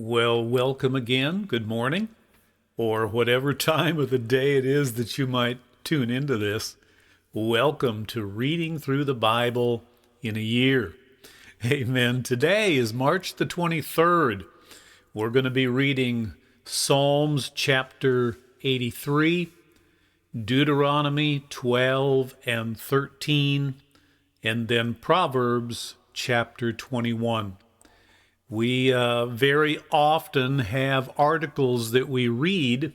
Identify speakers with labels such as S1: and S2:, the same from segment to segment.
S1: Well, welcome again. Good morning, or whatever time of the day it is that you might tune into this. Welcome to Reading Through the Bible in a Year. Amen. Today is March the 23rd. We're going to be reading Psalms chapter 83, Deuteronomy 12 and 13, and then Proverbs chapter 21. We very often have articles that we read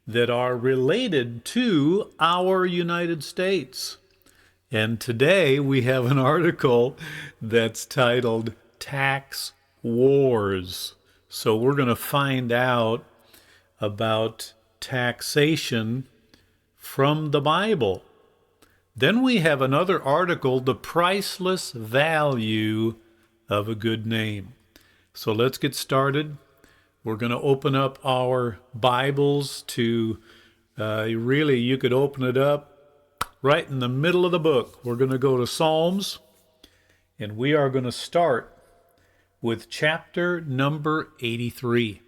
S1: that are related to our United States. And today we have an article that's titled Tax Wars. So we're going to find out about taxation from the Bible. Then we have another article, The Priceless Value of a Good Name. So let's get started. We're going to open up our Bibles to, you could open it up right in the middle of the book. We're going to go to Psalms, and we are going to start with chapter number 83.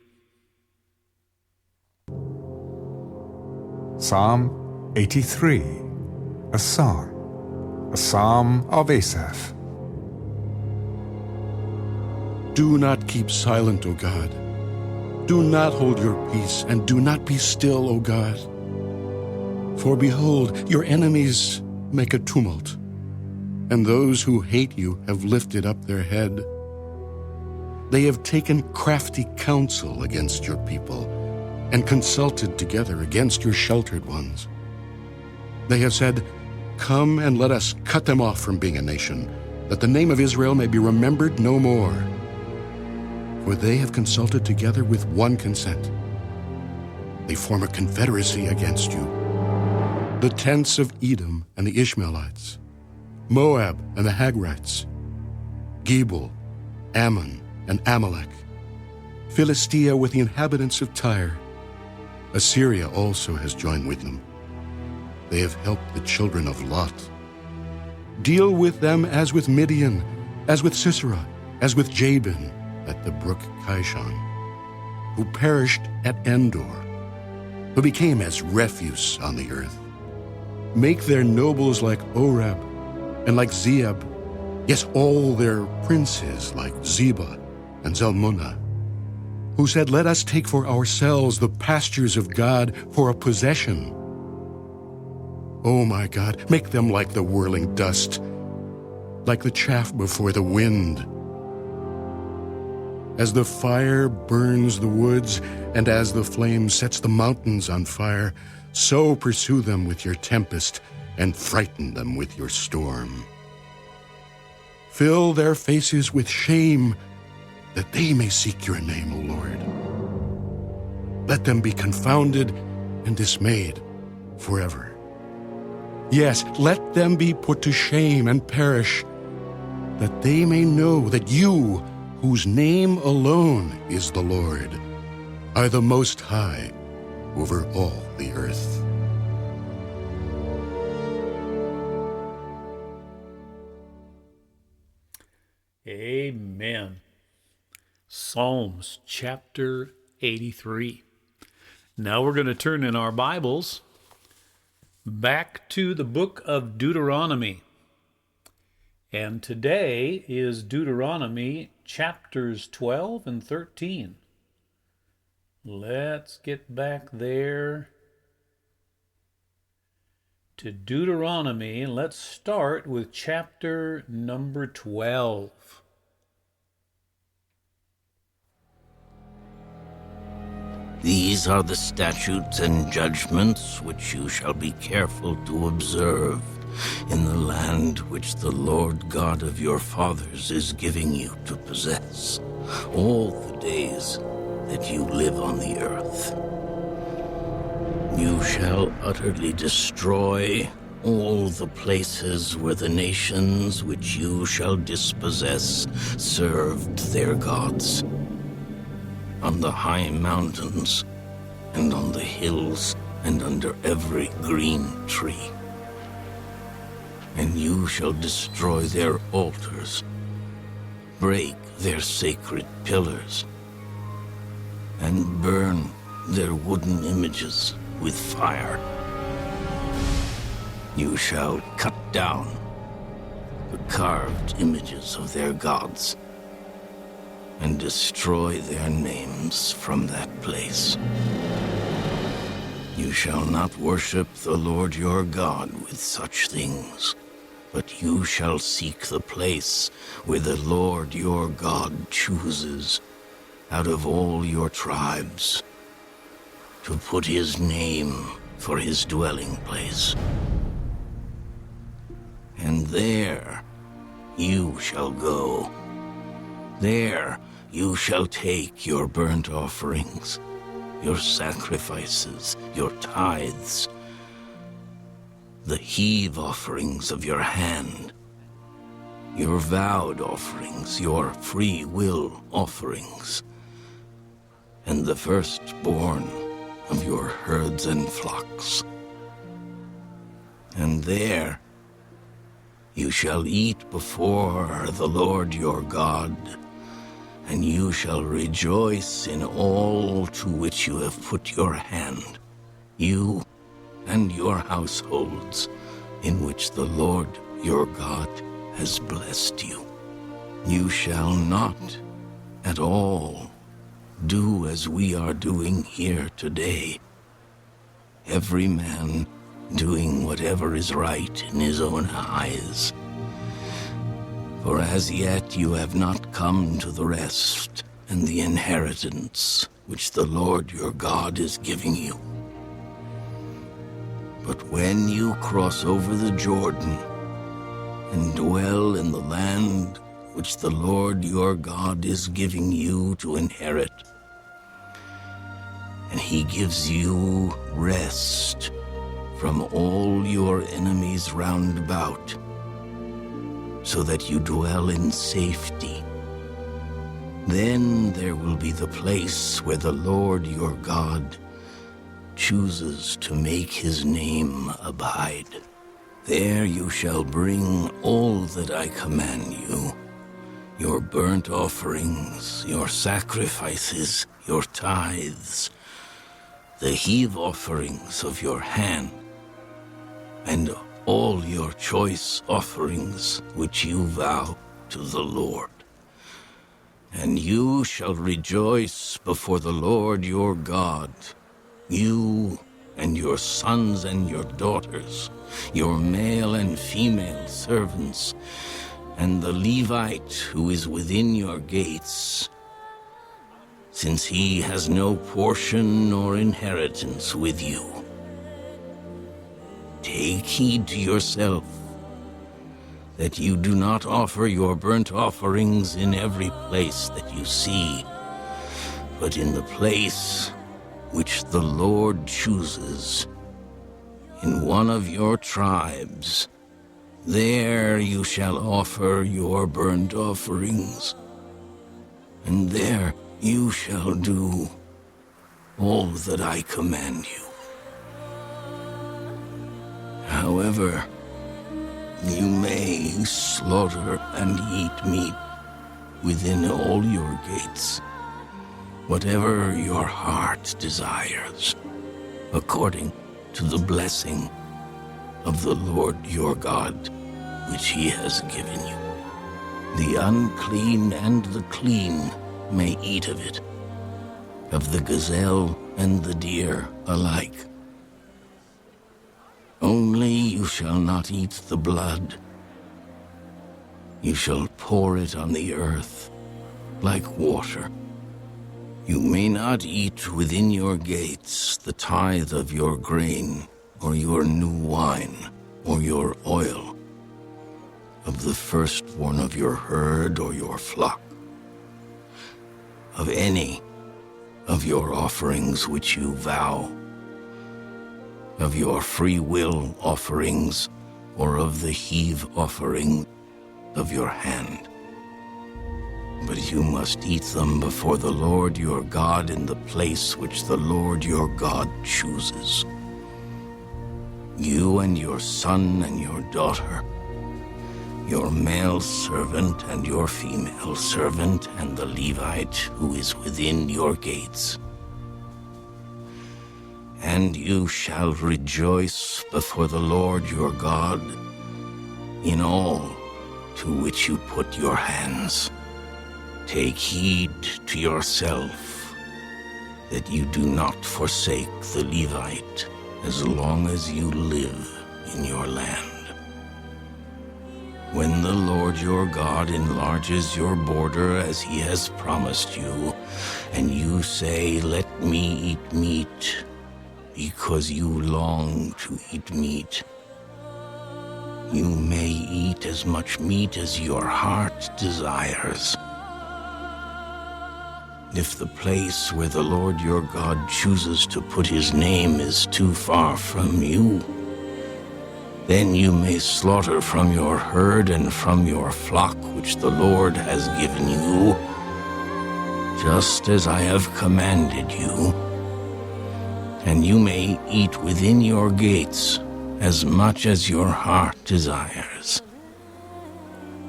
S2: Psalm 83, a psalm of Asaph.
S3: Do not keep silent, O God. Do not hold your peace, and do not be still, O God. For behold, your enemies make a tumult, and those who hate you have lifted up their head. They have taken crafty counsel against your people, and consulted together against your sheltered ones. They have said, "Come and let us cut them off from being a nation, that the name of Israel may be remembered no more." For they have consulted together with one consent. They form a confederacy against you. The tents of Edom and the Ishmaelites, Moab and the Hagrites, Gebal, Ammon and Amalek, Philistia with the inhabitants of Tyre. Assyria also has joined with them. They have helped the children of Lot. Deal with them as with Midian, as with Sisera, as with Jabin, at the brook Kishon, who perished at Endor, who became as refuse on the earth. Make their nobles like Oreb and like Zeeb, yes, all their princes like Zebah and Zalmunna, who said, "Let us take for ourselves the pastures of God for a possession." O my God, make them like the whirling dust, like the chaff before the wind. As the fire burns the woods, and as the flame sets the mountains on fire, so pursue them with your tempest, and frighten them with your storm. Fill their faces with shame, that they may seek your name, O Lord. Let them be confounded and dismayed forever. Yes, let them be put to shame and perish, that they may know that you, whose name alone is the Lord, are the Most High over all the earth.
S1: Amen. Psalms chapter 83. Now we're going to turn in our Bibles back to the book of Deuteronomy. And today is Deuteronomy chapters 12 and 13. Let's get back there to Deuteronomy. Let's start with chapter number 12.
S4: These are the statutes and judgments which you shall be careful to observe in the land which the Lord God of your fathers is giving you to possess, all the days that you live on the earth. You shall utterly destroy all the places where the nations which you shall dispossess served their gods, on the high mountains, and on the hills, and under every green tree. And you shall destroy their altars, break their sacred pillars, and burn their wooden images with fire. You shall cut down the carved images of their gods and destroy their names from that place. You shall not worship the Lord your God with such things, but you shall seek the place where the Lord your God chooses out of all your tribes to put his name for his dwelling place. And there you shall go. There you shall take your burnt offerings, your sacrifices, your tithes, the heave offerings of your hand, your vowed offerings, your free will offerings, and the firstborn of your herds and flocks. And there you shall eat before the Lord your God, and you shall rejoice in all to which you have put your hand, you and your households, in which the Lord your God has blessed you. You shall not at all do as we are doing here today, every man doing whatever is right in his own eyes. For as yet you have not come to the rest and the inheritance which the Lord your God is giving you. But when you cross over the Jordan and dwell in the land which the Lord your God is giving you to inherit, and he gives you rest from all your enemies round about, so that you dwell in safety, then there will be the place where the Lord your God chooses to make his name abide. There you shall bring all that I command you, your burnt offerings, your sacrifices, your tithes, the heave offerings of your hand, and all your choice offerings which you vow to the Lord. And you shall rejoice before the Lord your God, you and your sons and your daughters, your male and female servants, and the Levite who is within your gates, since he has no portion nor inheritance with you. Take heed to yourself that you do not offer your burnt offerings in every place that you see, but in the place which the Lord chooses, in one of your tribes. There you shall offer your burnt offerings, and there you shall do all that I command you. However, you may slaughter and eat meat within all your gates, whatever your heart desires, according to the blessing of the Lord your God, which he has given you. The unclean and the clean may eat of it, of the gazelle and the deer alike. Only you shall not eat the blood. You shall pour it on the earth like water. You may not eat within your gates the tithe of your grain, or your new wine, or your oil, of the firstborn of your herd or your flock, of any of your offerings which you vow, of your free will offerings, or of the heave offering of your hand. But you must eat them before the Lord your God in the place which the Lord your God chooses. You and your son and your daughter, your male servant and your female servant, and the Levite who is within your gates, And you shall rejoice before the Lord your God in all to which you put your hands. Take heed to yourself that you do not forsake the Levite as long as you live in your land. When the Lord your God enlarges your border as he has promised you, and you say, "Let me eat meat," because you long to eat meat, you may eat as much meat as your heart desires. If the place where the Lord your God chooses to put his name is too far from you, then you may slaughter from your herd and from your flock which the Lord has given you, just as I have commanded you. And you may eat within your gates as much as your heart desires.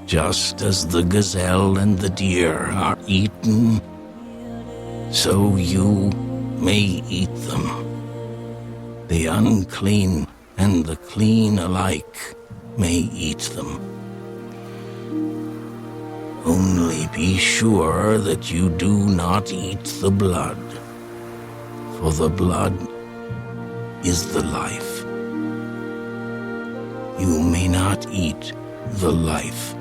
S4: Just as the gazelle and the deer are eaten, so you may eat them. The unclean and the clean alike may eat them. Only be sure that you do not eat the blood, for the blood is the life. You may not eat the life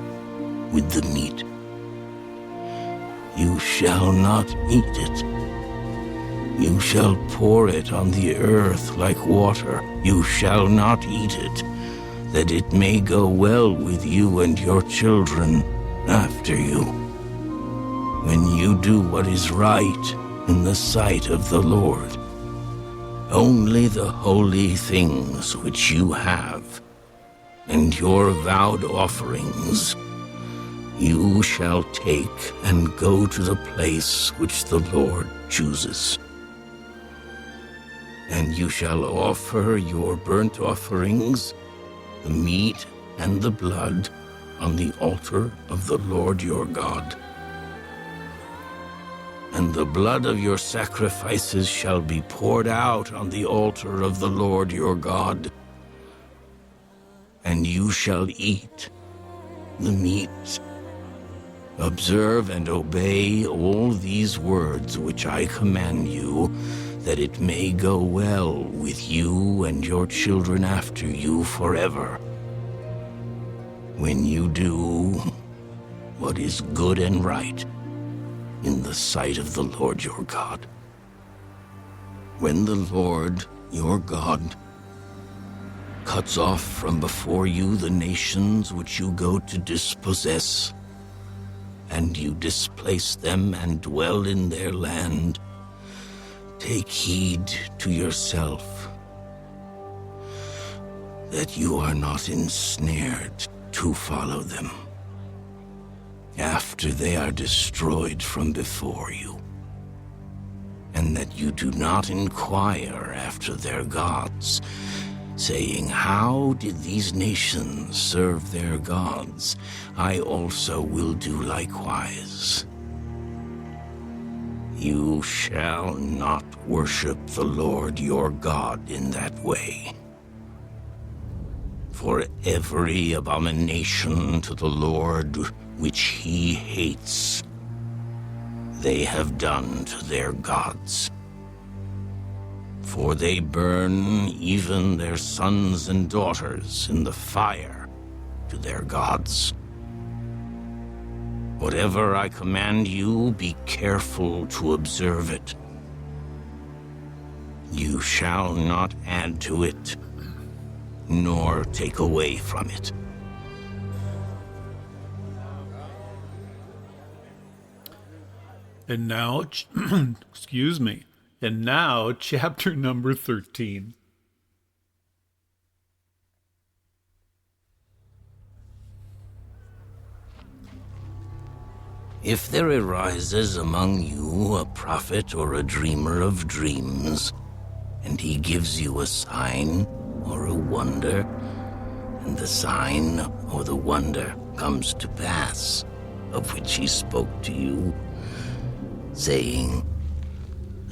S4: with the meat. You shall not eat it. You shall pour it on the earth like water. You shall not eat it, that it may go well with you and your children after you, when you do what is right in the sight of the Lord. Only the holy things which you have, and your vowed offerings, you shall take and go to the place which the Lord chooses. And you shall offer your burnt offerings, the meat and the blood, on the altar of the Lord your God. And the blood of your sacrifices shall be poured out on the altar of the Lord your God. And you shall eat the meat. Observe and obey all these words which I command you, that it may go well with you and your children after you forever, when you do what is good and right in the sight of the Lord your God. When the Lord your God cuts off from before you the nations which you go to dispossess, and you displace them and dwell in their land, take heed to yourself that you are not ensnared to follow them after they are destroyed from before you, and that you do not inquire after their gods, saying, "How did these nations serve their gods? I also will do likewise." You shall not worship the Lord your God in that way. For every abomination to the Lord which he hates, they have done to their gods. For they burn even their sons and daughters in the fire to their gods. Whatever I command you, be careful to observe it. You shall not add to it, nor take away from it.
S1: And now, excuse me, and now chapter number 13.
S4: If there arises among you a prophet or a dreamer of dreams, and he gives you a sign or a wonder, and the sign or the wonder comes to pass, of which he spoke to you, saying,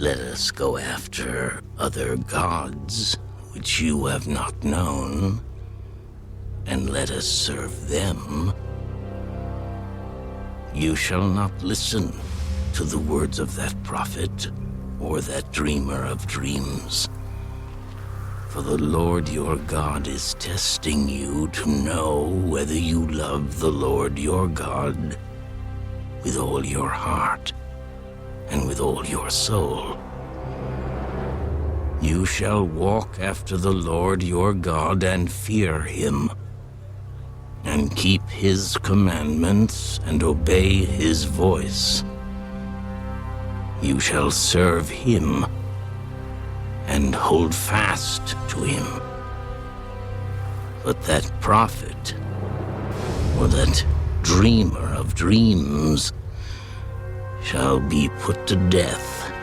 S4: Let us go after other gods which you have not known, and let us serve them. You shall not listen to the words of that prophet or that dreamer of dreams. For the Lord your God is testing you to know whether you love the Lord your God with all your heart and with all your soul. You shall walk after the Lord your God and fear him, and keep his commandments and obey his voice. You shall serve him and hold fast to him. But that prophet, or that dreamer of dreams, shall be put to death,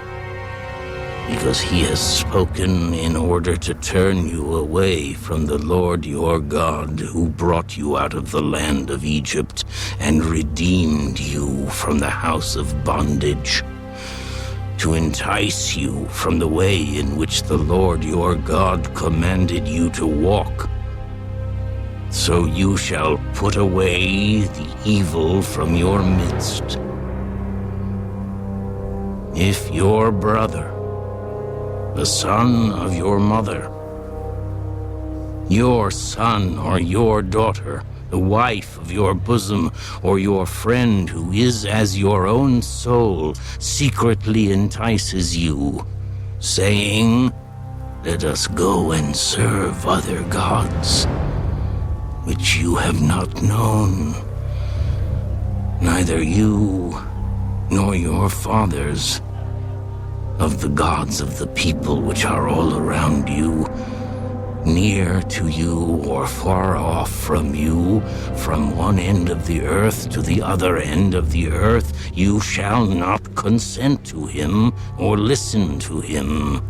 S4: because he has spoken in order to turn you away from the Lord your God, who brought you out of the land of Egypt and redeemed you from the house of bondage, to entice you from the way in which the Lord your God commanded you to walk. So you shall put away the evil from your midst. If your brother, the son of your mother, your son or your daughter, the wife of your bosom, or your friend who is as your own soul, secretly entices you, saying, "Let us go and serve other gods, which you have not known, neither you nor your fathers, of the gods of the people which are all around you, near to you or far off from you, from one end of the earth to the other end of the earth, you shall not consent to him or listen to him,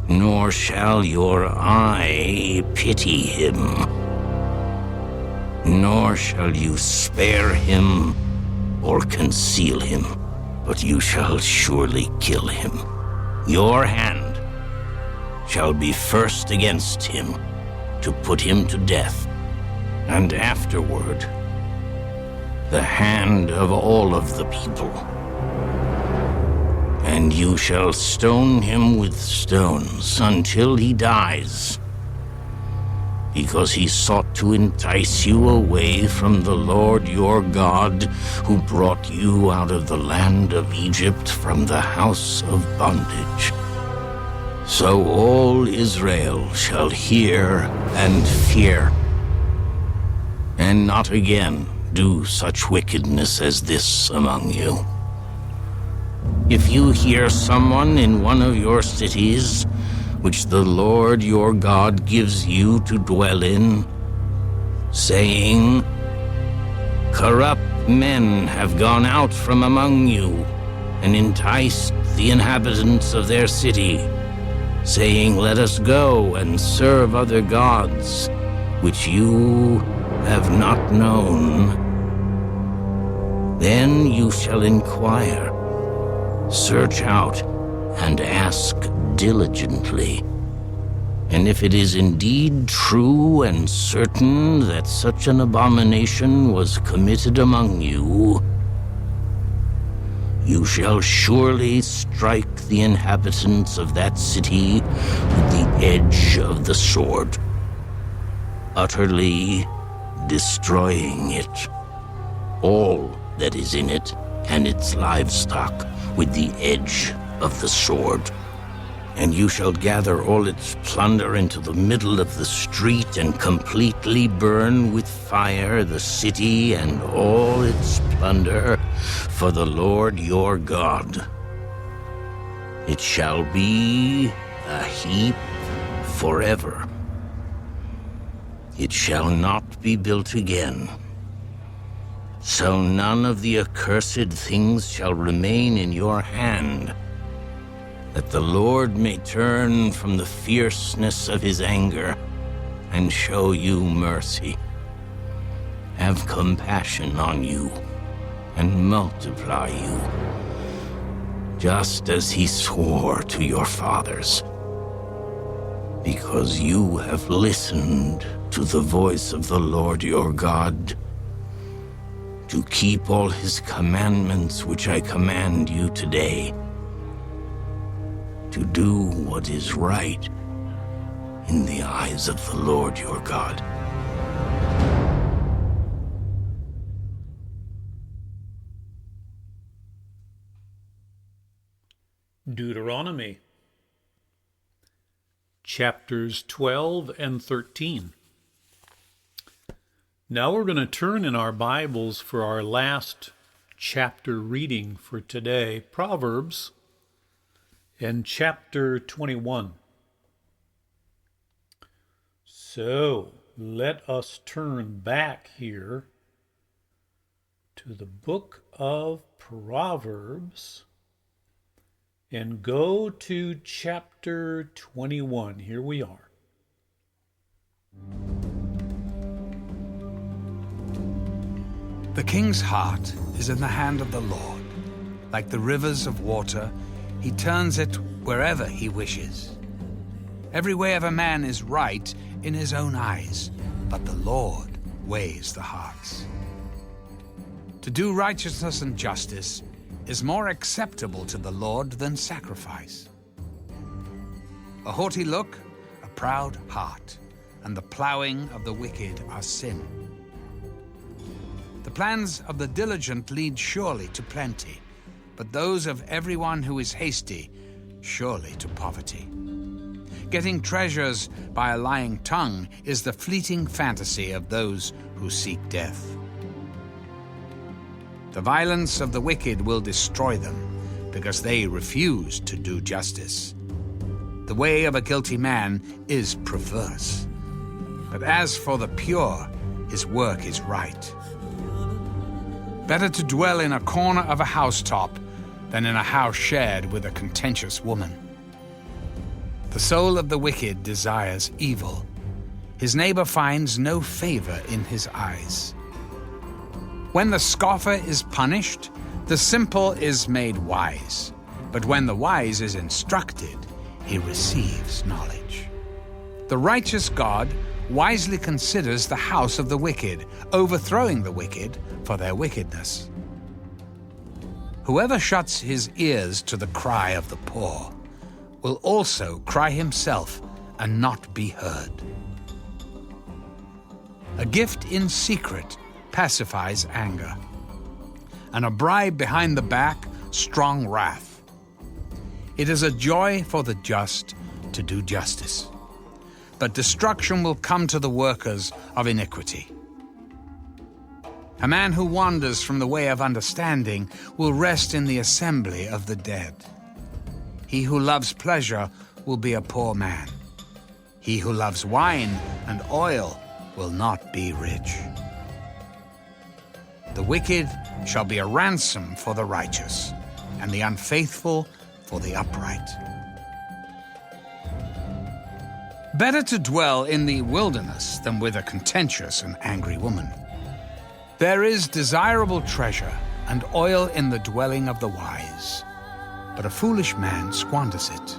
S4: nor shall your eye pity him, nor shall you spare him or conceal him, but you shall surely kill him. Your hand shall be first against him, to put him to death, and afterward the hand of all of the people. And you shall stone him with stones until he dies, because he sought to entice you away from the Lord your God, who brought you out of the land of Egypt from the house of bondage. So all Israel shall hear and fear, and not again do such wickedness as this among you. If you hear someone in one of your cities, which the Lord your God gives you to dwell in, saying, "Corrupt men have gone out from among you and enticed the inhabitants of their city, saying, 'Let us go and serve other gods, which you have not known,' then you shall inquire, search out, and ask diligently. And if it is indeed true and certain that such an abomination was committed among you, you shall surely strike the inhabitants of that city with the edge of the sword, utterly destroying it, all that is in it and its livestock with the edge of the sword. And you shall gather all its plunder into the middle of the street and completely burn with fire the city and all its plunder for the Lord your God. It shall be a heap forever. It shall not be built again. So none of the accursed things shall remain in your hand, that the Lord may turn from the fierceness of his anger and show you mercy, have compassion on you, and multiply you, just as he swore to your fathers. Because you have listened to the voice of the Lord your God, to keep all his commandments which I command you today, to do what is right in the eyes of the Lord your God.
S1: Deuteronomy chapters 12 and 13. Now we're going to turn in our Bibles for our last chapter reading for today, Proverbs, and chapter 21. So let us turn back here to the book of Proverbs and go to chapter 21. Here we are.
S5: The king's heart is in the hand of the Lord. Like the rivers of water, he turns it wherever he wishes. Every way of a man is right in his own eyes, but the Lord weighs the hearts. To do righteousness and justice is more acceptable to the Lord than sacrifice. A haughty look, a proud heart, and the plowing of the wicked are sin. The plans of the diligent lead surely to plenty, but those of everyone who is hasty surely to poverty. Getting treasures by a lying tongue is the fleeting fantasy of those who seek death. The violence of the wicked will destroy them, because they refuse to do justice. The way of a guilty man is perverse, but as for the pure, his work is right. Better to dwell in a corner of a housetop than in a house shared with a contentious woman. The soul of the wicked desires evil. His neighbor finds no favor in his eyes. When the scoffer is punished, the simple is made wise. But when the wise is instructed, he receives knowledge. The righteous God wisely considers the house of the wicked, overthrowing the wicked for their wickedness. Whoever shuts his ears to the cry of the poor will also cry himself and not be heard. A gift in secret pacifies anger, and a bribe behind the back, strong wrath. It is a joy for the just to do justice, but destruction will come to the workers of iniquity. A man who wanders from the way of understanding will rest in the assembly of the dead. He who loves pleasure will be a poor man. He who loves wine and oil will not be rich. The wicked shall be a ransom for the righteous, and the unfaithful for the upright. Better to dwell in the wilderness than with a contentious and angry woman. There is desirable treasure and oil in the dwelling of the wise, but a foolish man squanders it.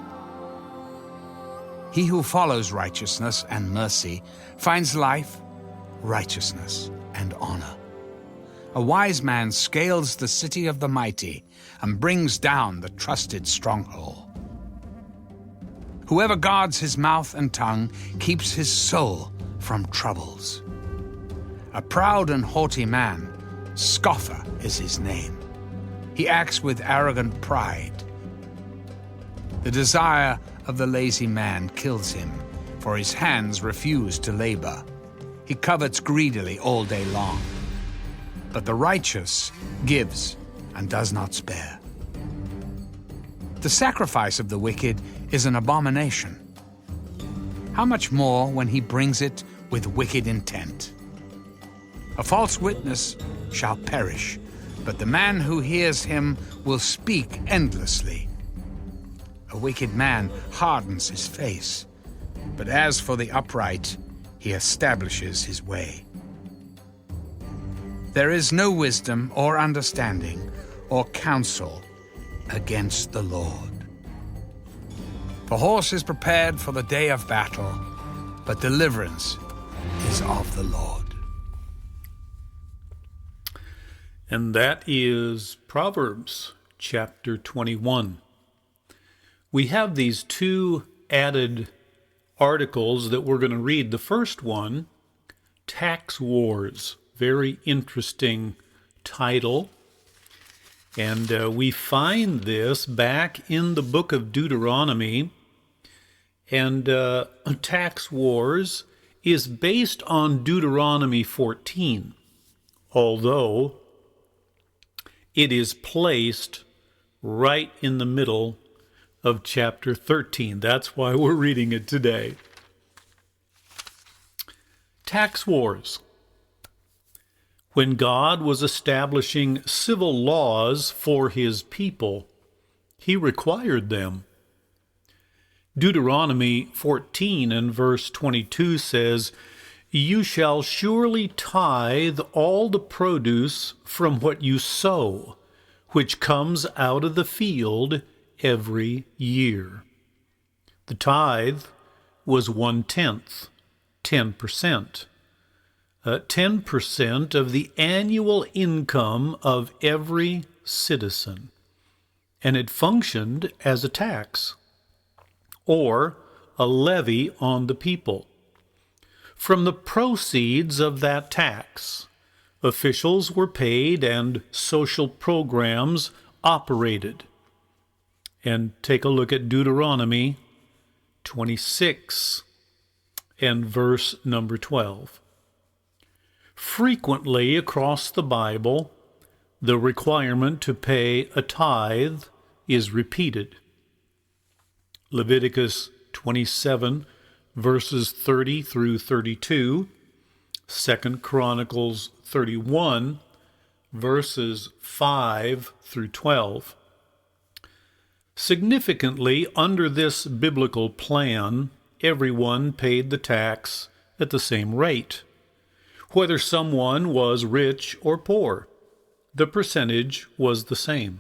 S5: He who follows righteousness and mercy finds life, righteousness, and honor. A wise man scales the city of the mighty and brings down the trusted stronghold. Whoever guards his mouth and tongue keeps his soul from troubles. A proud and haughty man, scoffer is his name. He acts with arrogant pride. The desire of the lazy man kills him, for his hands refuse to labor. He covets greedily all day long. But the righteous gives and does not spare. The sacrifice of the wicked is an abomination. How much more when he brings it with wicked intent? A false witness shall perish, but the man who hears him will speak endlessly. A wicked man hardens his face, but as for the upright, he establishes his way. There is no wisdom or understanding or counsel against the Lord. The horse is prepared for the day of battle, but deliverance is of the Lord.
S1: And that is Proverbs chapter 21. We have these two added articles that we're going to read. The first one, Tax Wars, very interesting title. And we find this back in the book of Deuteronomy. And Tax Wars is based on Deuteronomy 14, although it is placed right in the middle of chapter 13. That's why we're reading it today. Tax Wars. When God was establishing civil laws for his people, he required them. Deuteronomy 14 and verse 22 says, "You shall surely tithe all the produce from what you sow, which comes out of the field every year." The tithe was 1/10, 10%. 10% of the annual income of every citizen, and it functioned as a tax or a levy on the people. From the proceeds of that tax, officials were paid and social programs operated. And take a look at Deuteronomy 26 and verse number 12. Frequently across the Bible, the requirement to pay a tithe is repeated. Leviticus 27 verses 30 through 32, 2 Chronicles 31 verses 5 through 12. Significantly, under this biblical plan, everyone paid the tax at the same rate. Whether someone was rich or poor, the percentage was the same.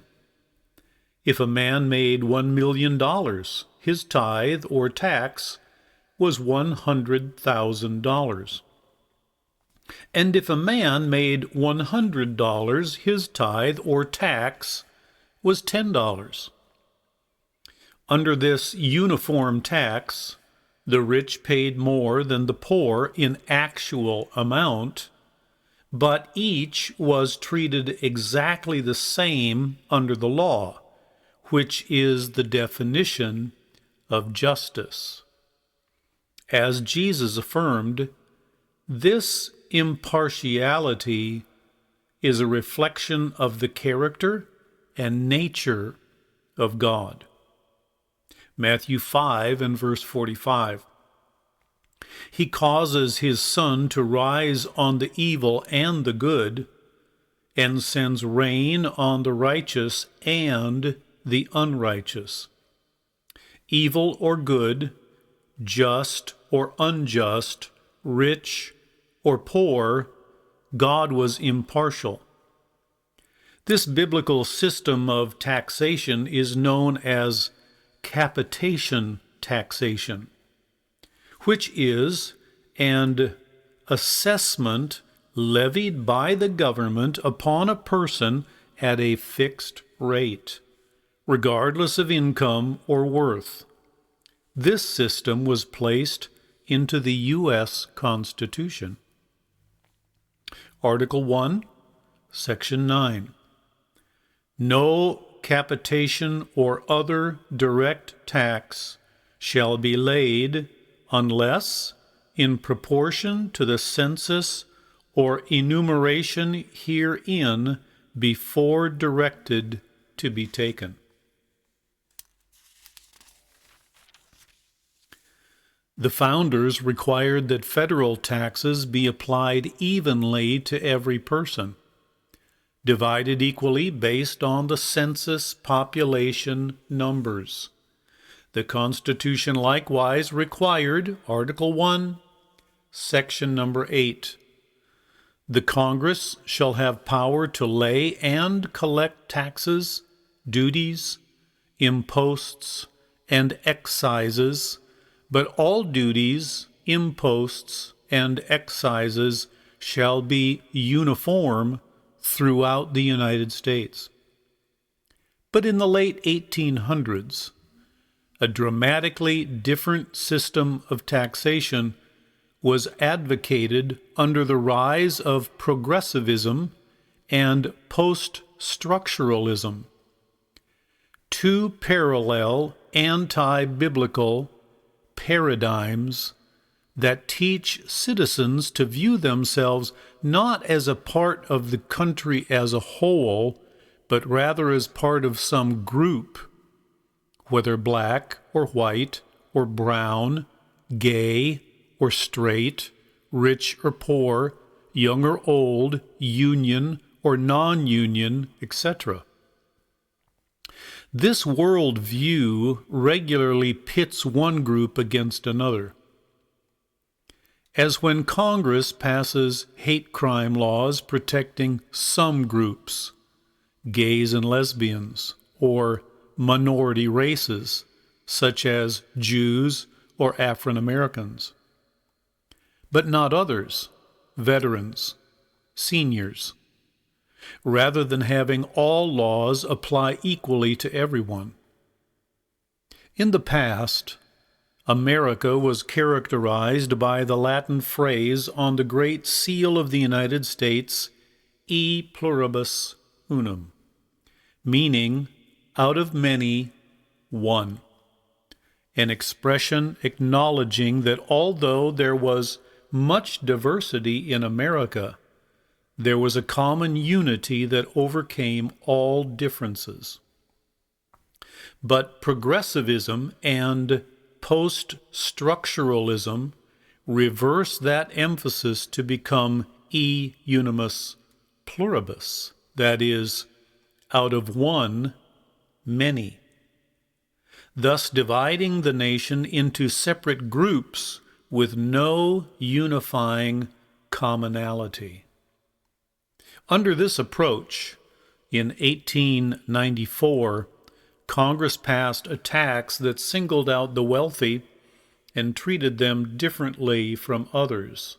S1: If a man made $1 million, his tithe or tax was $100,000. And if a man made $100, his tithe or tax was $10. Under this uniform tax, the rich paid more than the poor in actual amount, but each was treated exactly the same under the law, which is the definition of justice. As Jesus affirmed, this impartiality is a reflection of the character and nature of God. Matthew 5 and verse 45. He causes his sun to rise on the evil and the good, and sends rain on the righteous and the unrighteous. Evil or good, just or unjust, rich or poor, God was impartial. This biblical system of taxation is known as capitation taxation, which is an assessment levied by the government upon a person at a fixed rate, regardless of income or worth. This system was placed into the U.S. Constitution. Article 1, Section 9. No capitation or other direct tax shall be laid unless, in proportion to the census or enumeration herein before directed to be taken. The founders required that federal taxes be applied evenly to every person, divided equally based on the census population numbers. The Constitution likewise required, Article 1, Section number 8, the Congress shall have power to lay and collect taxes, duties, imposts, and excises, but all duties, imposts, and excises shall be uniform throughout the United States. But in the late 1800s, a dramatically different system of taxation was advocated under the rise of progressivism and post-structuralism, two parallel anti-biblical paradigms that teach citizens to view themselves not as a part of the country as a whole, but rather as part of some group, whether black or white or brown, gay or straight, rich or poor, young or old, union or non-union, etc. This world view regularly pits one group against another. As when Congress passes hate crime laws protecting some groups, gays and lesbians, or minority races, such as Jews or African Americans, but not others, veterans, seniors, rather than having all laws apply equally to everyone. In the past, America was characterized by the Latin phrase on the Great Seal of the United States, E pluribus unum, meaning out of many, one, an expression acknowledging that although there was much diversity in America, there was a common unity that overcame all differences. But progressivism and post-structuralism reverse that emphasis to become e unimus pluribus, that is, out of one, many, thus dividing the nation into separate groups with no unifying commonality. Under this approach, in 1894, Congress passed a tax that singled out the wealthy and treated them differently from others.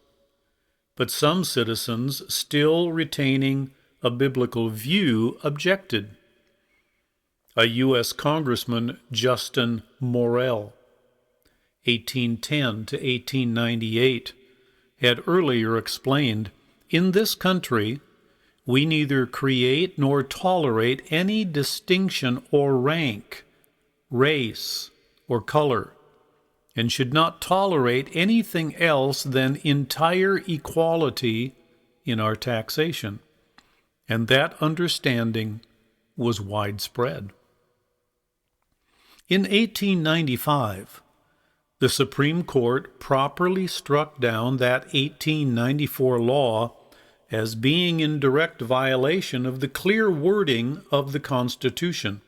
S1: But some citizens, still retaining a biblical view, objected. A U.S. Congressman, Justin Morrill, 1810 to 1898, had earlier explained, "In this country, we neither create nor tolerate any distinction or rank, race, or color, and should not tolerate anything else than entire equality in our taxation." And that understanding was widespread. In 1895, the Supreme Court properly struck down that 1894 law as being in direct violation of the clear wording of the Constitution.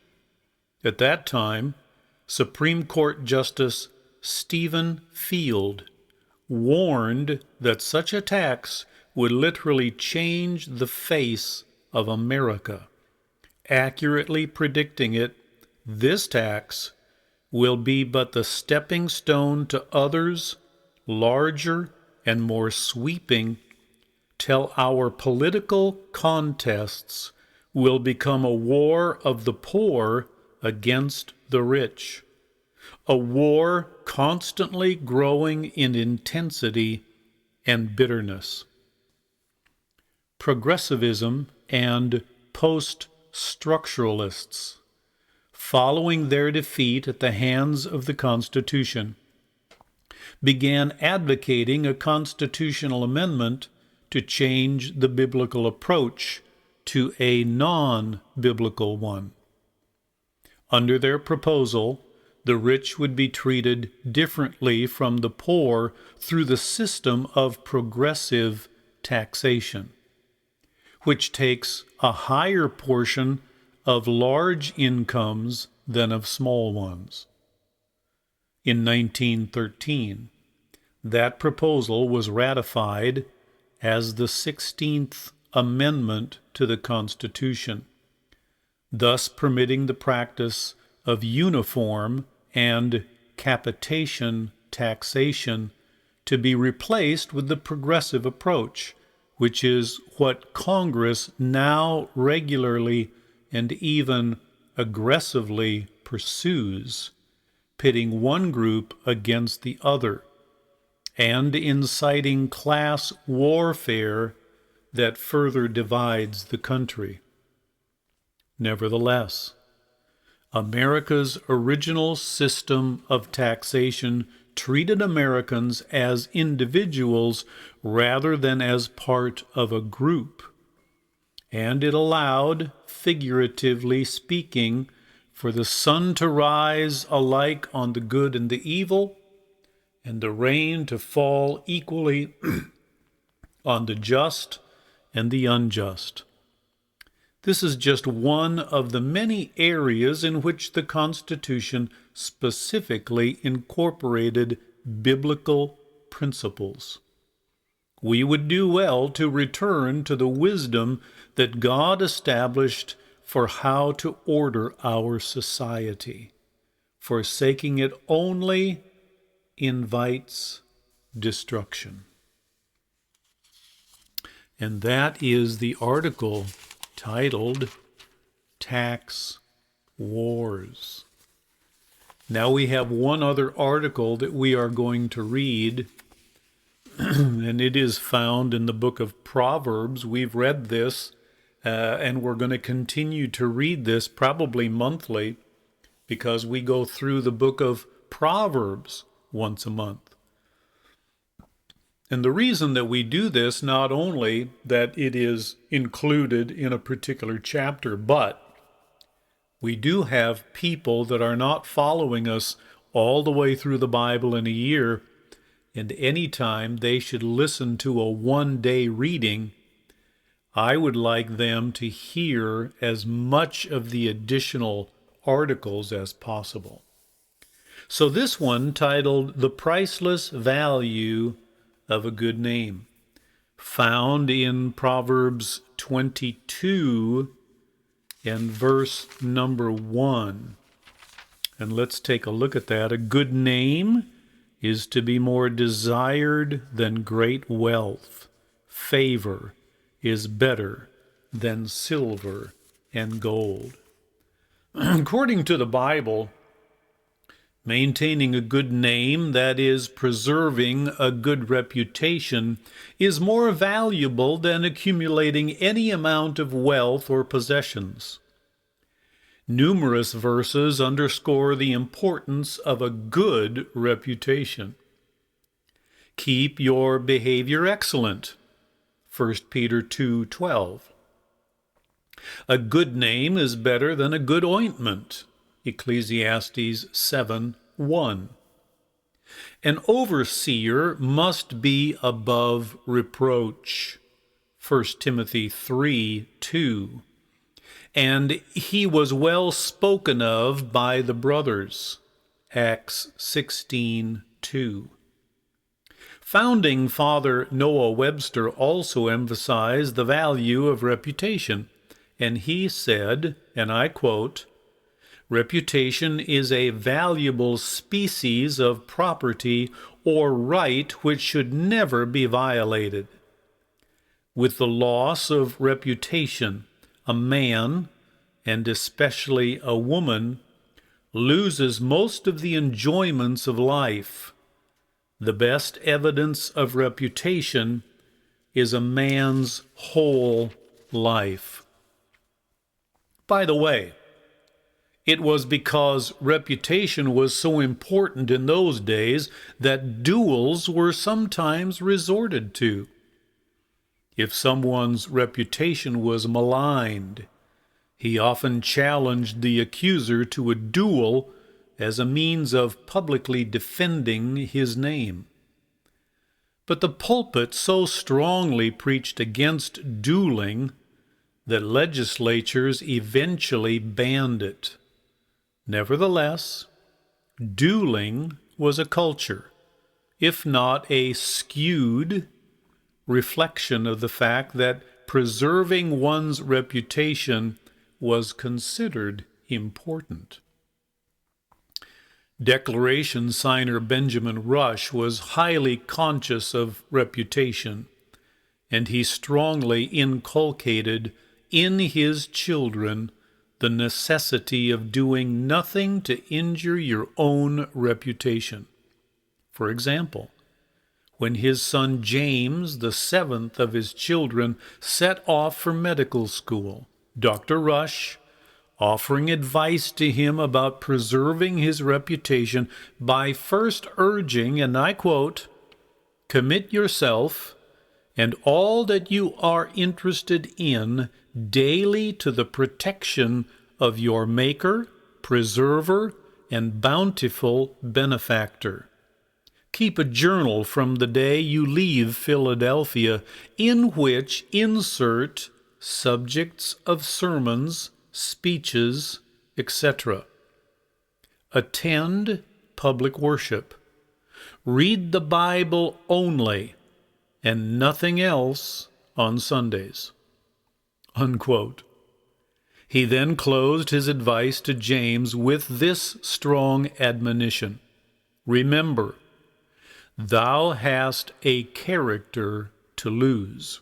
S1: At that time, Supreme Court Justice Stephen Field warned that such a tax would literally change the face of America, accurately predicting this tax will be but the stepping stone to others, larger and more sweeping, till our political contests will become a war of the poor against the rich, a war constantly growing in intensity and bitterness. Progressivism and post-structuralists, following their defeat at the hands of the Constitution, began advocating a constitutional amendment to change the biblical approach to a non-biblical one. Under their proposal, the rich would be treated differently from the poor through the system of progressive taxation, which takes a higher portion of large incomes than of small ones. In 1913, that proposal was ratified as the 16th Amendment to the Constitution, thus permitting the practice of uniform and capitation taxation to be replaced with the progressive approach, which is what Congress now regularly and even aggressively pursues, pitting one group against the other, and inciting class warfare that further divides the country. Nevertheless, America's original system of taxation treated Americans as individuals rather than as part of a group, and it allowed, figuratively speaking, for the sun to rise alike on the good and the evil, and the rain to fall equally on the just and the unjust. This is just one of the many areas in which the Constitution specifically incorporated biblical principles. We would do well to return to the wisdom that God established for how to order our society. Forsaking it only invites destruction. And that is the article titled Tax Wars. Now we have one other article that we are going to read, and it is found in the book of Proverbs. We've read this, and we're going to continue to read this probably monthly, because we go through the book of Proverbs once a month. And the reason that we do this, not only that it is included in a particular chapter, but we do have people that are not following us all the way through the Bible in a year, and any time they should listen to a one-day reading, I would like them to hear as much of the additional articles as possible. So this one, titled The Priceless Value of a Good Name, found in Proverbs 22 and verse number 1. And let's take a look at that. A good name is to be more desired than great wealth. Favor is better than silver and gold. According to the Bible, maintaining a good name, that is, preserving a good reputation, is more valuable than accumulating any amount of wealth or possessions. Numerous verses underscore the importance of a good reputation. Keep your behavior excellent, 1 Peter 2:12. A good name is better than a good ointment, Ecclesiastes 7:1. An overseer must be above reproach, 1 Timothy 3:2. And he was well spoken of by the brothers, Acts 16:2. Founding Father Noah Webster also emphasized the value of reputation, and he said, and I quote, "Reputation is a valuable species of property or right which should never be violated. With the loss of reputation, a man, and especially a woman, loses most of the enjoyments of life. The best evidence of reputation is a man's whole life." By the way, it was because reputation was so important in those days that duels were sometimes resorted to. If someone's reputation was maligned, he often challenged the accuser to a duel as a means of publicly defending his name. But the pulpit so strongly preached against dueling that legislatures eventually banned it. Nevertheless, dueling was a culture, if not a skewed reflection of the fact that preserving one's reputation was considered important. Declaration signer Benjamin Rush was highly conscious of reputation, and he strongly inculcated in his children the necessity of doing nothing to injure your own reputation. For example, when his son James, the seventh of his children, set off for medical school, Dr. Rush, offering advice to him about preserving his reputation by first urging, and I quote, "Commit yourself and all that you are interested in daily to the protection of your Maker, Preserver, and bountiful Benefactor. Keep a journal from the day you leave Philadelphia, in which insert subjects of sermons, speeches, etc. Attend public worship. Read the Bible only and nothing else on Sundays." Unquote. He then closed his advice to James with this strong admonition: "Remember, thou hast a character to lose."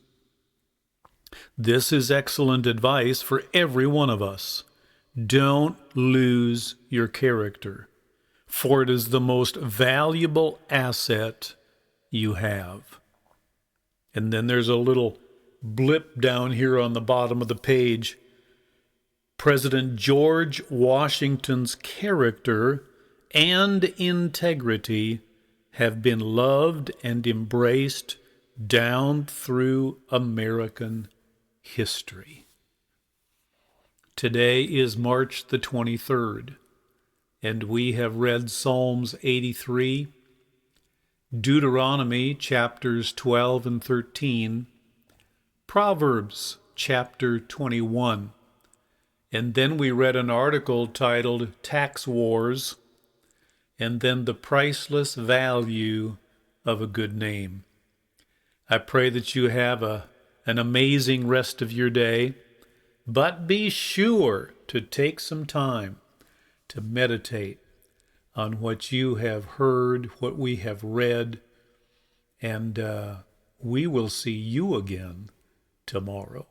S1: This is excellent advice for every one of us. Don't lose your character, for it is the most valuable asset you have. And then there's a little blip down here on the bottom of the page. President George Washington's character and integrity have been loved and embraced down through American history. Today is March the 23rd, and we have read Psalms 83, Deuteronomy chapters 12 and 13, Proverbs chapter 21, and then we read an article titled Tax Wars, and then the priceless value of a good name. I pray that you have an amazing rest of your day, but be sure to take some time to meditate on what you have heard, what we have read, and we will see you again tomorrow.